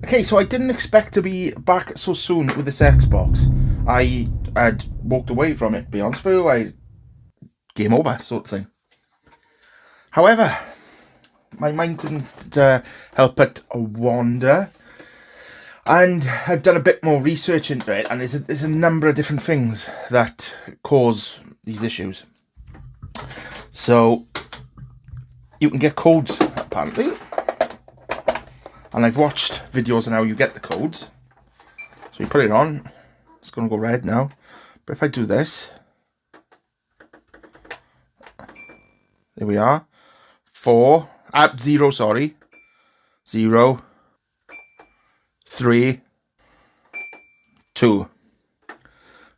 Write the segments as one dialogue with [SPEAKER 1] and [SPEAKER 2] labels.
[SPEAKER 1] Okay, so I didn't expect to be back so soon with this Xbox. I had walked away from it, to be honest with you. Game over, sort of thing. However, my mind couldn't help but wander. And I've done a bit more research into it, and there's a number of different things that cause these issues. So, you can get codes, apparently. And I've watched videos on how you get the codes. So you put it on. It's going to go red now. But if I do this. There we are. 0, sorry. 0, 3, 2.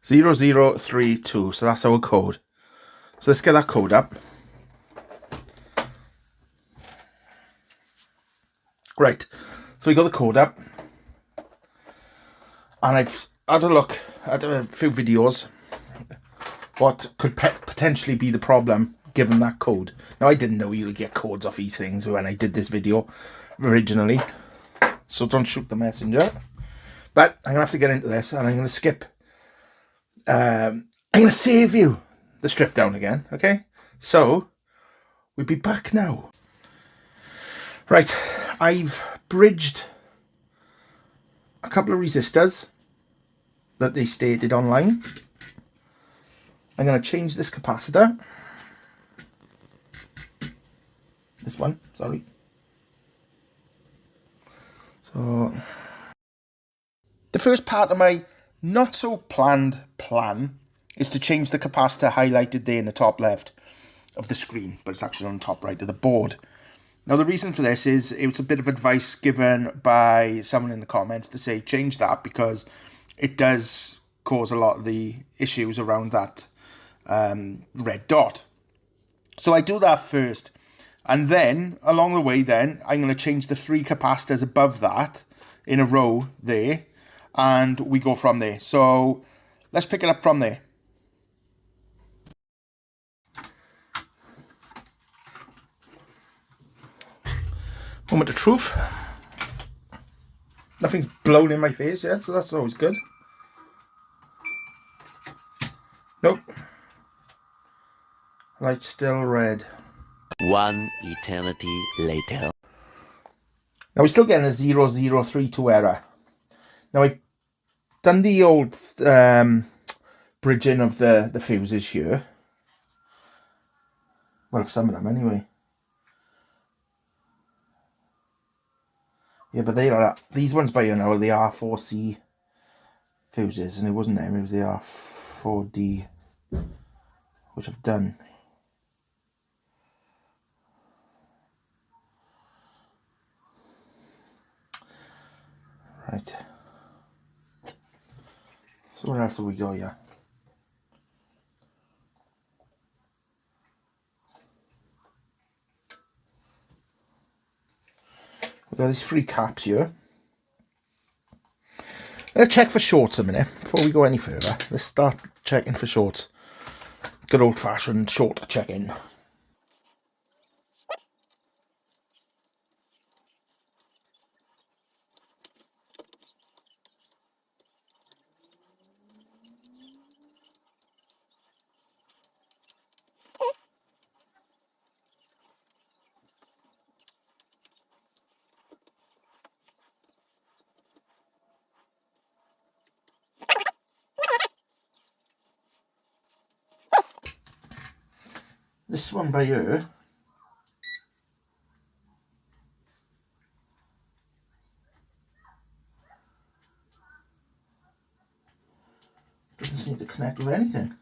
[SPEAKER 1] 0, 0, 3, 2. So that's our code. So let's get that code up. Right, so we got the code up, and I've had a look at a few videos what could potentially be the problem given that code. Now, I didn't know you would get codes off these things when I did this video originally, so don't shoot the messenger. But I'm going to have to get into this, and I'm going to skip. I'm going to save you the strip down again, okay? So, we'll be back now. Right, I've bridged a couple of resistors that they stated online. I'm going to change this capacitor. This one, sorry. So, the first part of my not so planned plan is to change the capacitor highlighted there in the top left of the screen, but it's actually on the top right of the board. Now, the reason for this is it was a bit of advice given by someone in the comments to say change that because it does cause a lot of the issues around that red dot. So I do that first, and then along the way then I'm going to change the 3 capacitors above that in a row there, and we go from there. So let's pick it up from there. Moment of truth. Nothing's blown in my face yet, so that's always good. Nope. Light's still red.
[SPEAKER 2] 1 eternity later.
[SPEAKER 1] Now we're still getting a 0032 error. Now I've done the old bridging of the fuses here. Well, some of them anyway. Yeah, but these ones by you know, the R4C fuses, and it wasn't them, it was the R4D, which I've done. Right. So where else have we got here? We've got these 3 caps here. Let's check for shorts a minute before we go any further. Let's start checking for shorts. Good old-fashioned short check-in. This one by here doesn't seem to connect with anything.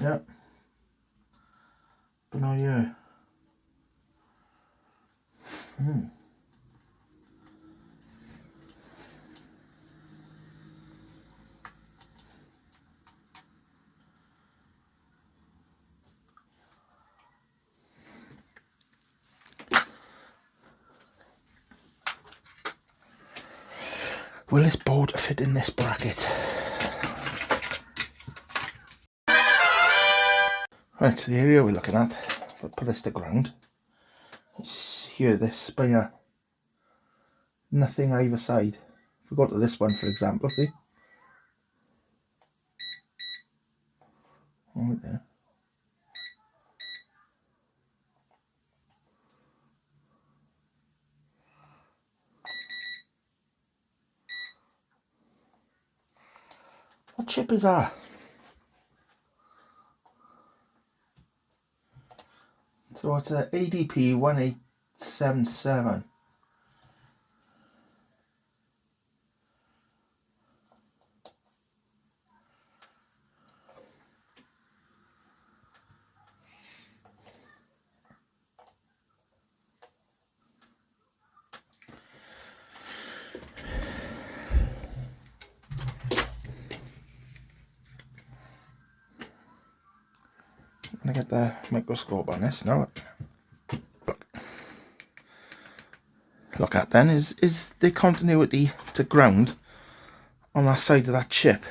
[SPEAKER 1] Yep. But not here. Will this board fit in this bracket? Right, so the area we're looking at, we'll put this to ground. Just hear this, but yeah, nothing either side. If we go to this one, for example, see? Right there. What chip is that? So it's a ADP 1877. I'm gonna get the microscope on this now. Look at then is the continuity to ground on that side of that chip.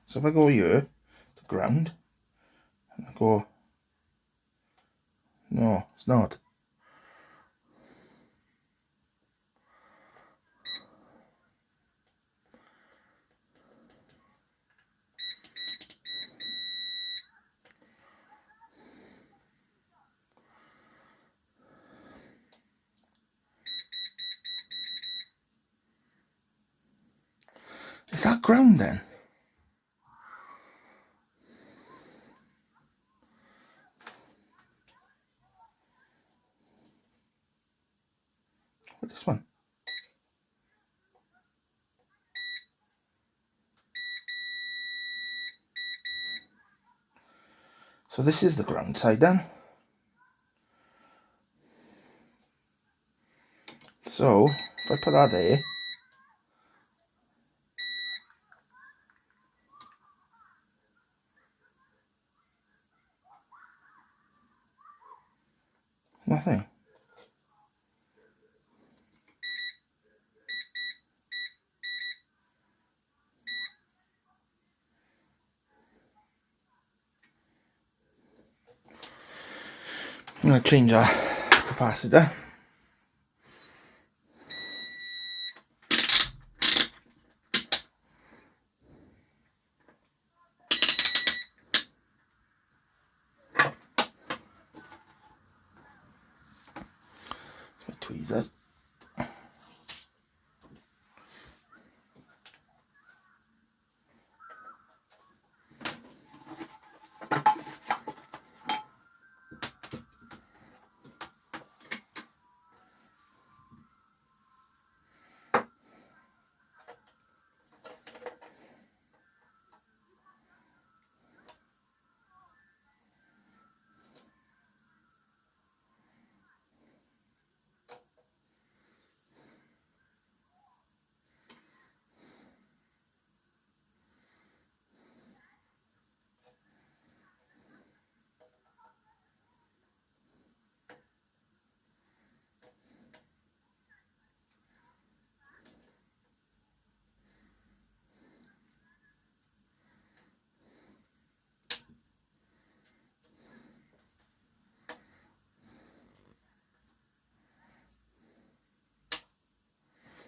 [SPEAKER 1] So if I go here to ground, and I go, no, it's not. Is that ground then? What this one? So this is the ground side then. So if I put that there, nothing. I'm going to change our capacitor. My tweezers.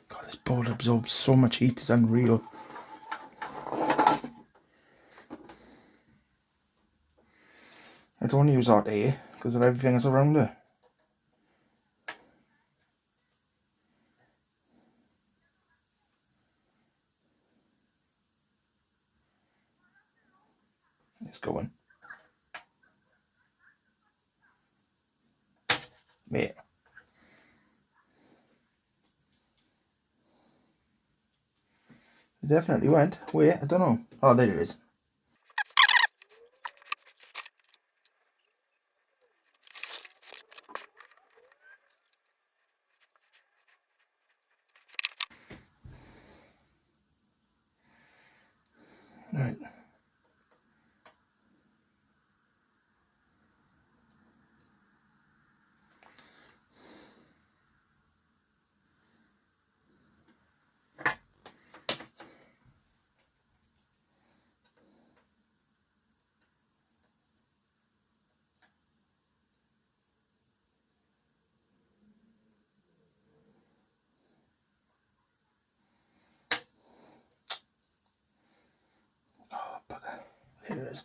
[SPEAKER 1] God, this board absorbs so much heat, it's unreal. I don't use hot air because of everything that's around it. It's going. Wait. It definitely went. Wait, I don't know. Oh, there it is. Right. There it is.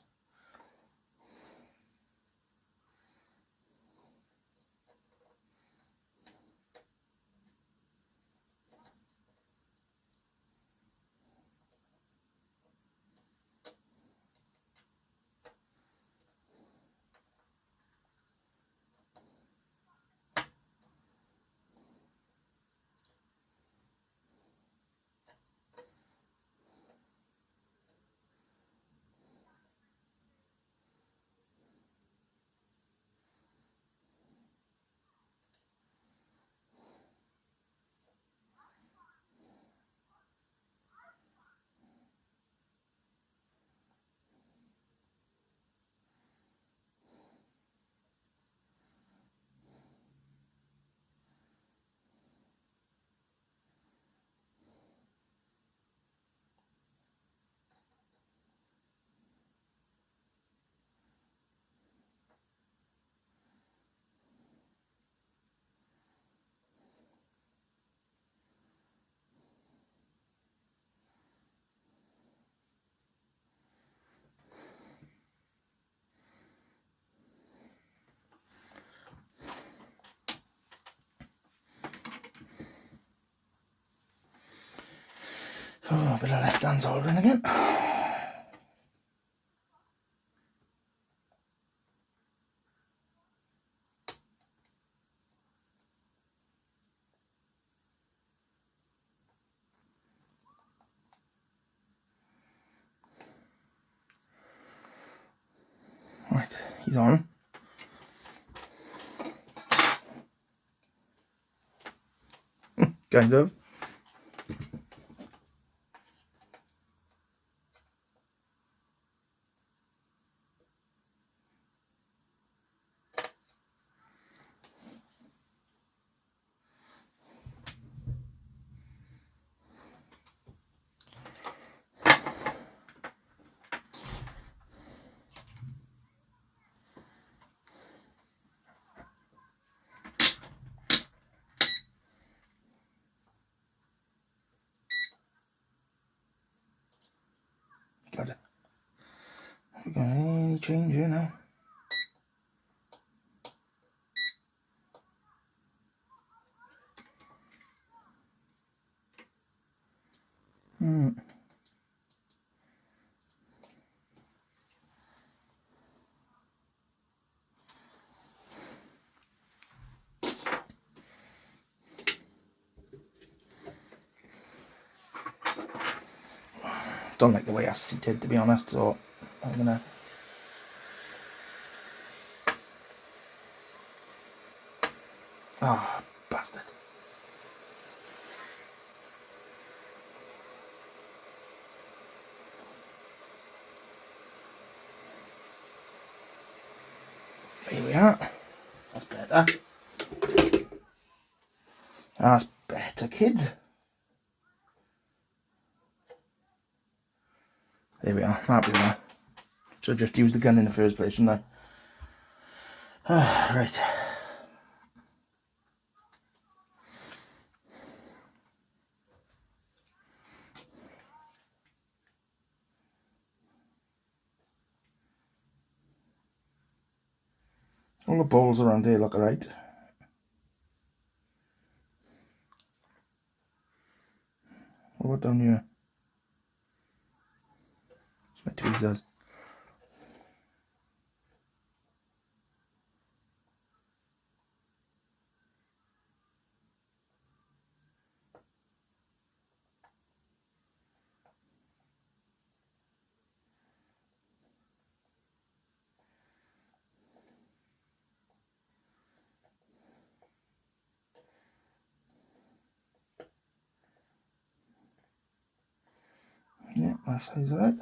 [SPEAKER 1] Oh, a bit of left hand soldering again. Right, he's on. Kind of. Got it. We're got any change here now? Don't like the way I seated, to be honest, so I'm gonna bastard. Here we are. That's better. That's better, kids. There we are. Happy now. Should have just used the gun in the first place, shouldn't I? Right. All the balls around here look alright. What about down here? It's my tweezers. Yeah, that side's alright.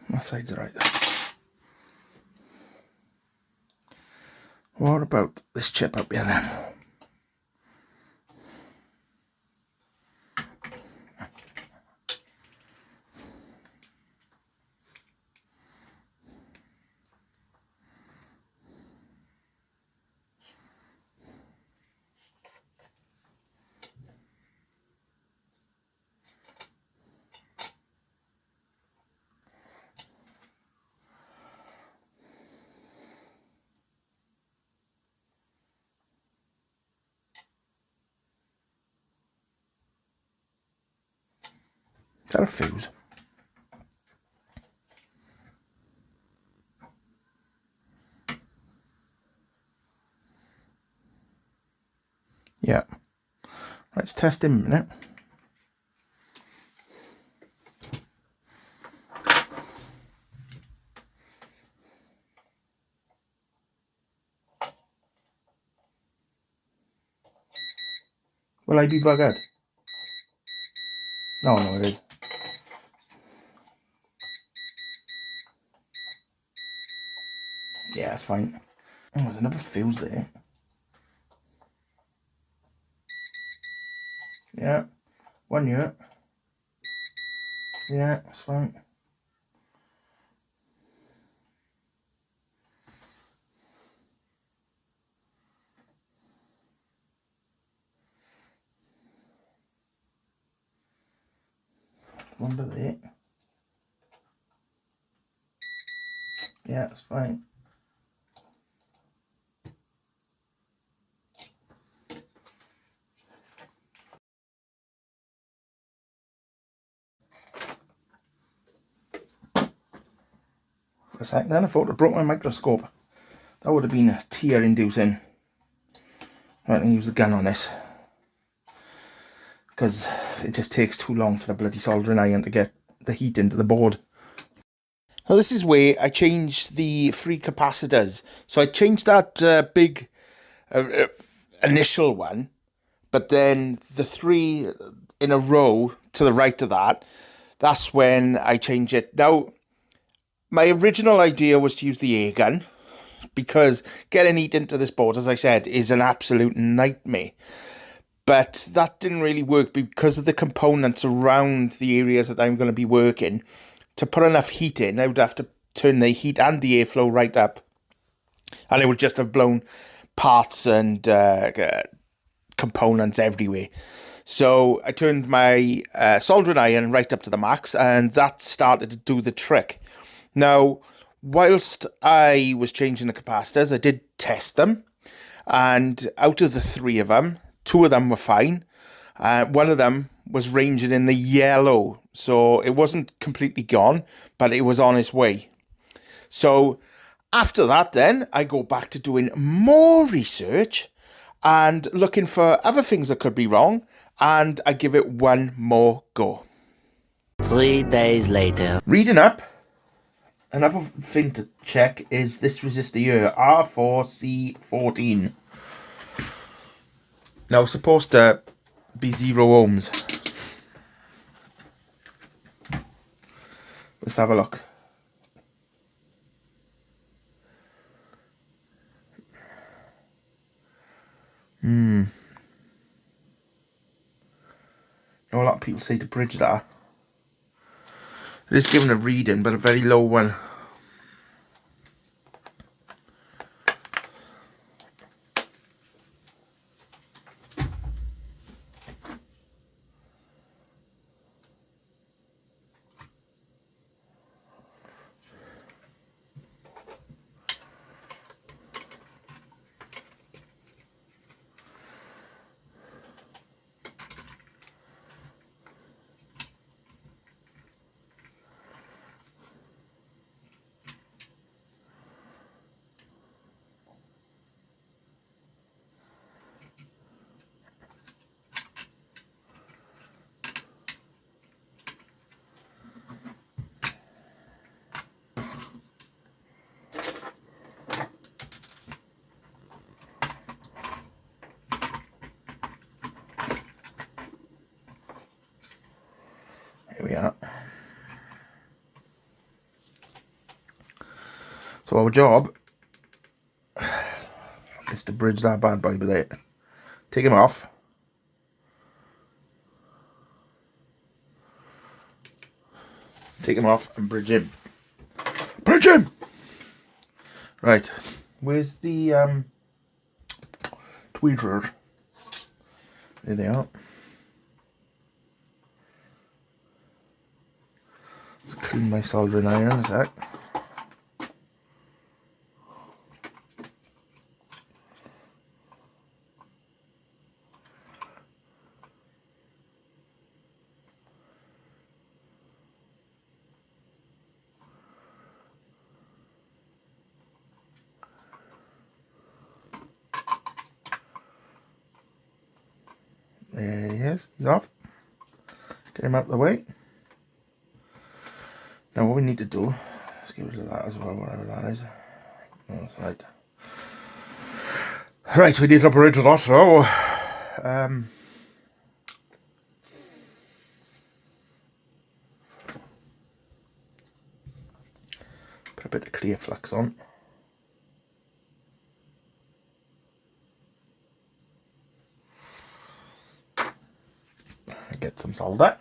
[SPEAKER 1] That side's alright. What about this chip up here then? Is that a fuse? Yeah. Let's test him a minute. Will I be buggered? No, it is. Yeah, it's fine. Oh, there's another fuse there. Yeah. 1 unit. Yeah, it's fine. Under there. Yeah, it's fine. For a second then I thought I broke my microscope. That would have been tear inducing. I'm going to use the gun on this, because it just takes too long for the bloody soldering iron to get the heat into the board. Now this is where I changed the three capacitors. So I changed that big initial one, but then the three in a row to the right of that, that's when I change it. Now, my original idea was to use the air gun, because getting heat into this board, as I said, is an absolute nightmare. But that didn't really work because of the components around the areas that I'm going to be working. To put enough heat in, I would have to turn the heat and the airflow right up, and it would just have blown parts and components everywhere. So I turned my soldering iron right up to the max, and that started to do the trick. Now, whilst I was changing the capacitors, I did test them, and out of the three of them, two of them were fine. One of them was ranging in the yellow, so it wasn't completely gone, but it was on its way. So after that then, I go back to doing more research and looking for other things that could be wrong, and I give it one more go.
[SPEAKER 2] 3 days later.
[SPEAKER 1] Reading up, another thing to check is this resistor here, R4C14. Now, it's supposed to be 0 ohms. Let's have a look. A lot of people say to bridge that. It is given a reading, but a very low one. Here we are. So our job bridge that bad boy with it. Take him off. Take him off and bridge him. Bridge him! Right. Where's the tweeter? There they are. Let's clean my soldering iron a sec. There he is. He's off. Get him out of the way. Now what we need to do, let's get rid of that as well, whatever that is. No, that's right. Right, we need to bridge that, so put a bit of clear flux on. Get some solder.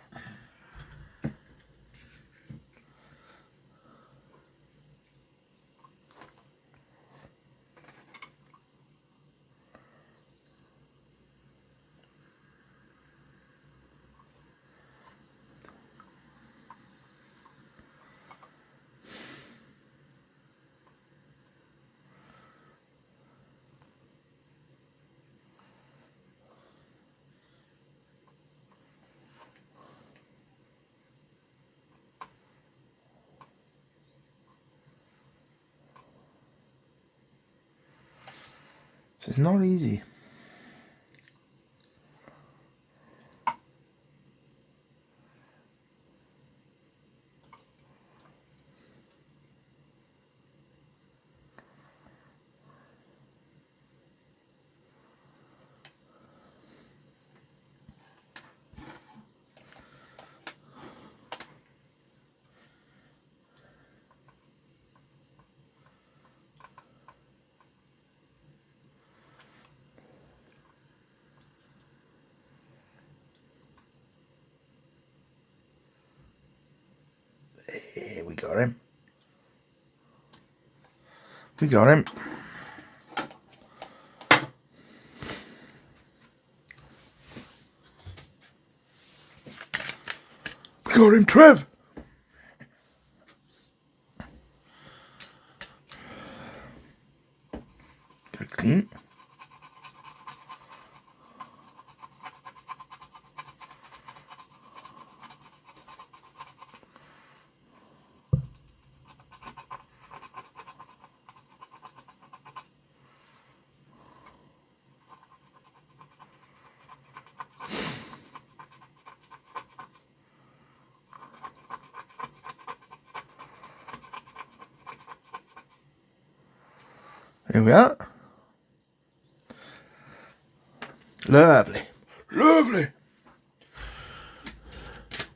[SPEAKER 1] It's not easy. There we got him. We got him. We got him, Trev. Get it clean. Here we are. Lovely. Lovely.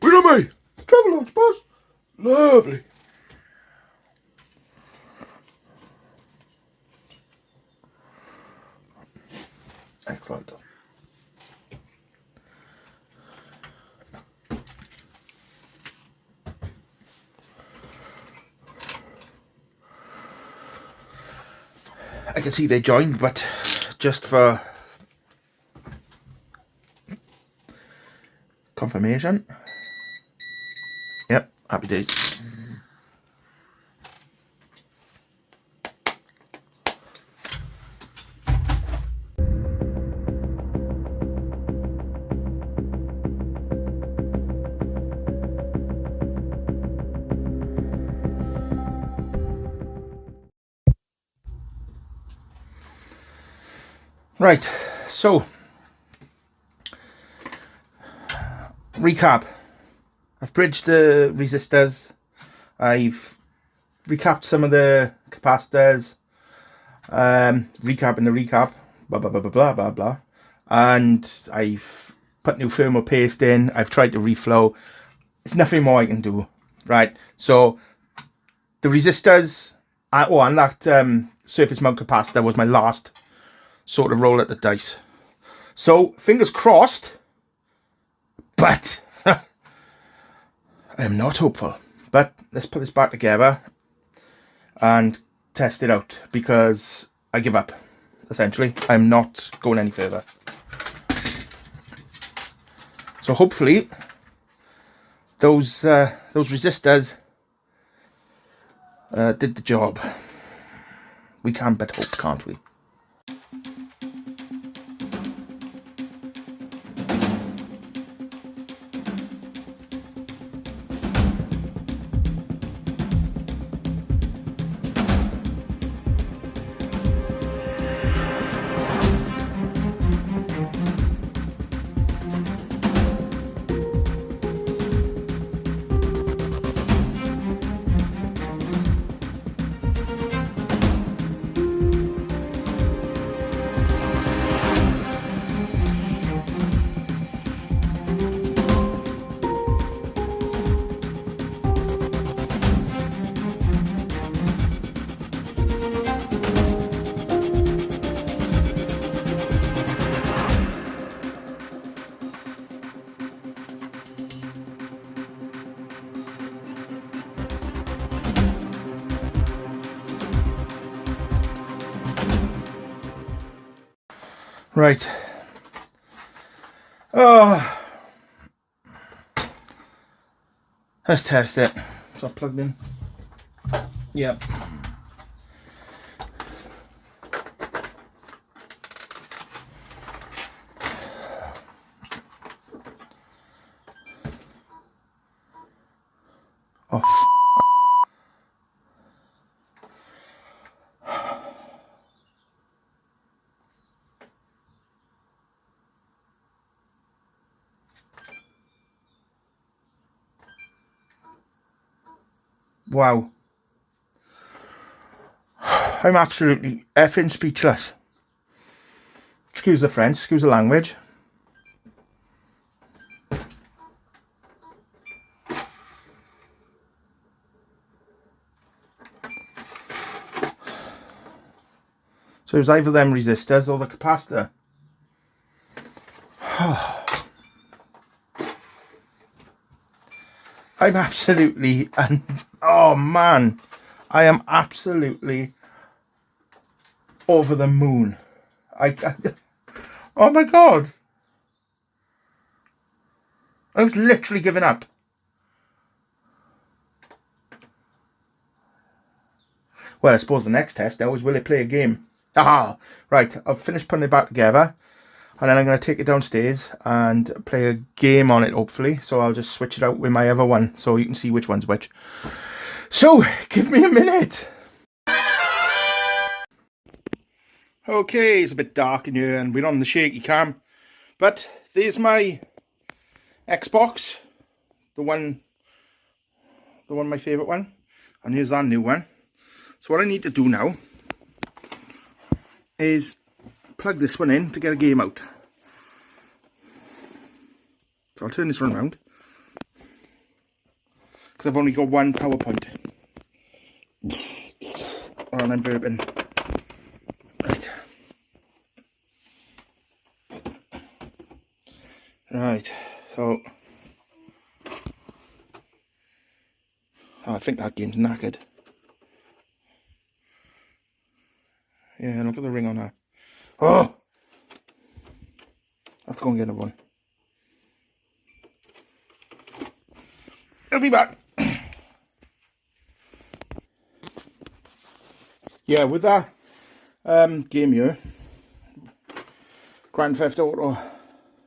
[SPEAKER 1] Wait on me. Travel launch, boss. Lovely. Excellent. I can see they joined, but just for confirmation. Yep, happy days. Right, so recap. I've bridged the resistors. I've recapped some of the capacitors. Recapping the recap. Blah blah blah blah blah blah blah. And I've put new thermal paste in. I've tried to reflow. There's nothing more I can do. Right. So the resistors. And that surface mount capacitor was my last sort of roll at the dice. So, fingers crossed, but I am not hopeful. But let's put this back together and test it out, because I give up, essentially. I'm not going any further. So hopefully those resistors did the job. We can but hope, can't we? Right. Oh. Let's test it. Is that plugged in? Yep. Oh, wow. I'm absolutely effing speechless. Excuse the French, excuse the language. So it was either them resistors or the capacitor. I'm absolutely, oh man, I am absolutely over the moon. Oh my God. I was literally giving up. Well, I suppose the next test now is, will it play a game? Aha! Right, I've finished putting it back together. And then I'm going to take it downstairs and play a game on it, hopefully. So I'll just switch it out with my other one, so you can see which one's which. So, give me a minute. Okay, it's a bit dark in here and we're on the shaky cam. But there's my Xbox. The one my favourite one. And here's that new one. So what I need to do now is plug this one in to get a game out. So I'll turn this one around, because I've only got one PowerPoint. Oh, and I'm burping. Right. Right, so I think that game's knackered. Yeah, look at the ring on her. Oh! Let's go and get another one. I'll be back. Yeah, with that game here, Grand Theft Auto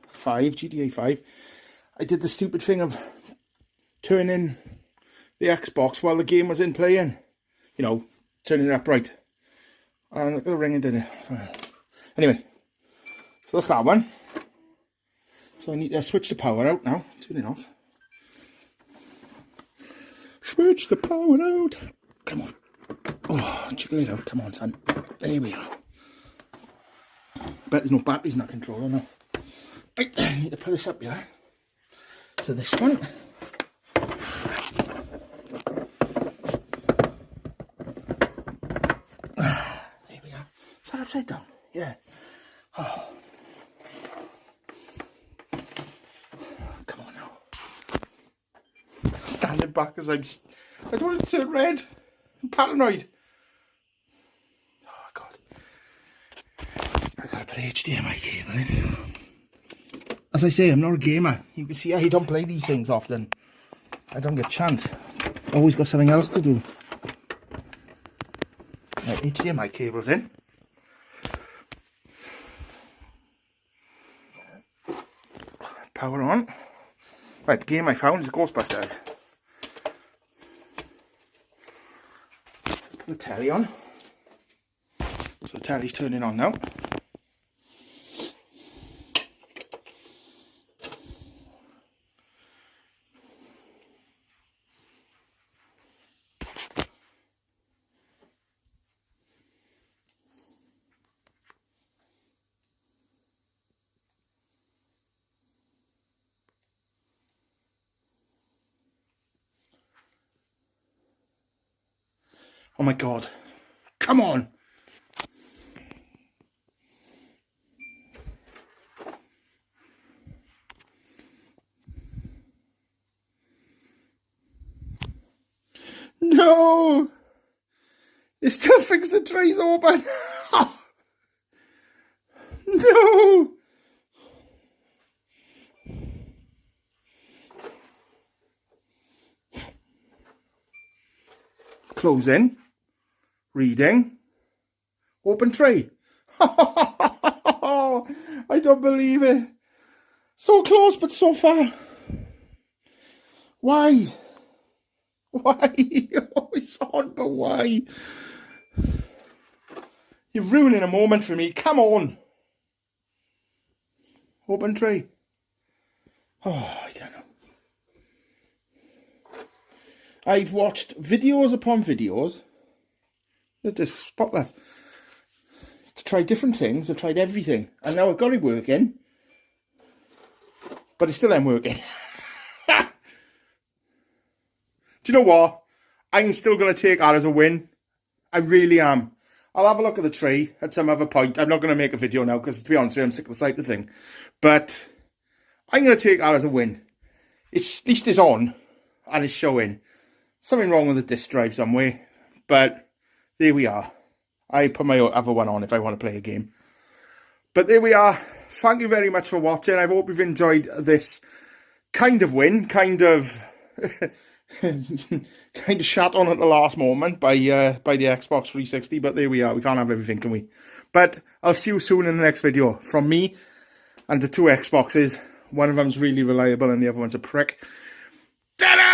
[SPEAKER 1] 5, GTA 5, I did the stupid thing of turning the Xbox while the game was in playing. You know, turning it upright. And look at the ring and did it. Anyway, so that's that one. So I need to switch the power out now. Turn it off. Switch the power out. Come on. Oh, jiggle it out. Come on, son. There we are. Bet there's no batteries in that controller now. Right, I need to put this up here. To this one. There we are. Is that upside down? Yeah. standing back as I don't want to turn red. I'm paranoid. Oh, God. I gotta put HDMI cable in. As I say, I'm not a gamer. You can see I don't play these things often. I don't get a chance. Always got something else to do. Right, HDMI cable's in. Power on. Right, the game I found is Ghostbusters. Let's put the telly on. So the telly's turning on now. Oh my God. Come on. No. It still thinks the tray's open. No. Closing. Reading. Open tray. I don't believe it. So close but so far. Why? Why? Oh, it's on, but why? You're ruining a moment for me. Come on. Open tray. Oh, I don't know. I've watched videos upon videos. Just spot that. To try different things. I've tried everything. And now I've got it working. But it still ain't working. Do you know what? I'm still going to take that as a win. I really am. I'll have a look at the tray at some other point. I'm not going to make a video now because, to be honest with you, I'm sick of the sight of the thing. But I'm going to take that as a win. It's, at least it's on and it's showing. Something wrong with the disk drive somewhere. But there we are. I put my other one on if I want to play a game. But there we are. Thank you very much for watching. I hope you've enjoyed this kind of win. Kind of... kind of shat on at the last moment by the Xbox 360, but there we are. We can't have everything, can we? But I'll see you soon in the next video. From me and the two Xboxes. One of them's really reliable and the other one's a prick. Ta-da!